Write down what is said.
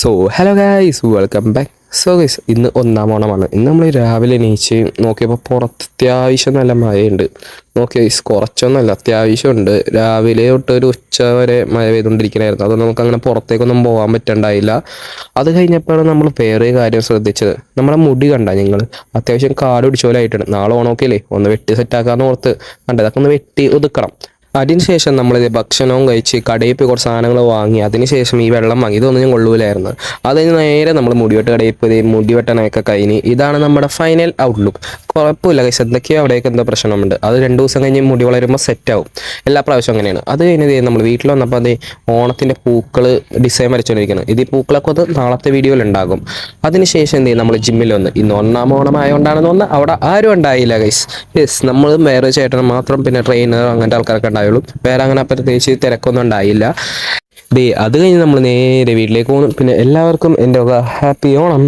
So hello guys, welcome back. So guys, ഇന്ന് ഒന്നാം ഓണമാണ്. ഇന്ന് നമ്മൾ രാവിലെ എണീച്ച് നോക്കിയപ്പോൾ പുറത്ത് അത്യാവശ്യം നല്ല മഴയുണ്ട്. നോക്കി ഗൈസ്, കുറച്ചൊന്നുമല്ല, അത്യാവശ്യമുണ്ട്. രാവിലെ തൊട്ട് ഒരു ഉച്ച വരെ മഴ പെയ്തുകൊണ്ടിരിക്കണമായിരുന്നു. അത് നമുക്ക് അങ്ങനെ പുറത്തേക്കൊന്നും പോകാൻ പറ്റണ്ടായില്ല. അത് കഴിഞ്ഞപ്പോഴാണ് നമ്മൾ വേറെ കാര്യം ശ്രദ്ധിച്ചത്. നമ്മുടെ മുടി കണ്ട നിങ്ങൾ അത്യാവശ്യം കാട് പിടിച്ച പോലെ ആയിട്ടുണ്ട്. നാളെ ഓണമൊക്കെ അല്ലേ, ഒന്ന് വെട്ടി സെറ്റാക്കാന്ന് ഓർത്ത് കണ്ടതൊക്കെ ഒന്ന് വെട്ടി ഒതുക്കണം. അതിനുശേഷം നമ്മളിത് ഭക്ഷണവും കഴിച്ച് കടയിൽ പോയി കുറച്ച് സാധനങ്ങൾ വാങ്ങി അതിനുശേഷം ഈ വെള്ളം വാങ്ങി. ഇതൊന്നും ഞാൻ കൊള്ളൂലായിരുന്നു. അത് കഴിഞ്ഞ് നേരെ നമ്മൾ മുടിവെട്ട് കടയിൽ പോയി മുടി വെട്ടണമൊക്കെ കഴിഞ്ഞ് ഇതാണ് നമ്മുടെ ഫൈനൽ ഔട്ട്ലുക്ക്. കുഴപ്പമില്ല കൈസ്, എന്തൊക്കെയോ അവിടേക്ക് എന്തോ പ്രശ്നമുണ്ട്. അത് 2 ദിവസം കഴിഞ്ഞ് മുടി വളരുമ്പോൾ സെറ്റാവും. എല്ലാ പ്രാവശ്യവും അങ്ങനെയാണ്. അത് കഴിഞ്ഞ് നമ്മൾ വീട്ടിൽ വന്നപ്പോൾ അത് ഓണത്തിൻ്റെ പൂക്കൾ ഡിസൈൻ വരച്ചുകൊണ്ടിരിക്കുന്നത്. ഇത് ഈ പൂക്കളൊക്കെ അത് നാളത്തെ വീഡിയോയിൽ ഉണ്ടാകും. അതിനുശേഷം എന്ത് ചെയ്യും, നമ്മൾ ജിമ്മിൽ വന്ന് ഇന്ന് ഒന്നാം ഓണമായതുകൊണ്ടാണെന്ന് തോന്നുന്നത് അവിടെ ആരും ഉണ്ടായില്ല ഗൈസ്. യെസ്, നമ്മൾ വേറെ ചേട്ടൻ മാത്രം, പിന്നെ ട്രെയിനർ അങ്ങനത്തെ ആൾക്കാരൊക്കെ ഉണ്ടായുള്ളൂ. വേറെ അങ്ങനെ പ്രത്യേകിച്ച് തിരക്കൊന്നും ഉണ്ടായില്ല. അത് കഴിഞ്ഞ് നമ്മൾ നേരെ വീട്ടിലേക്ക് പോകുന്നു. പിന്നെ എല്ലാവർക്കും എൻ്റെ ഹാപ്പി ഓണം.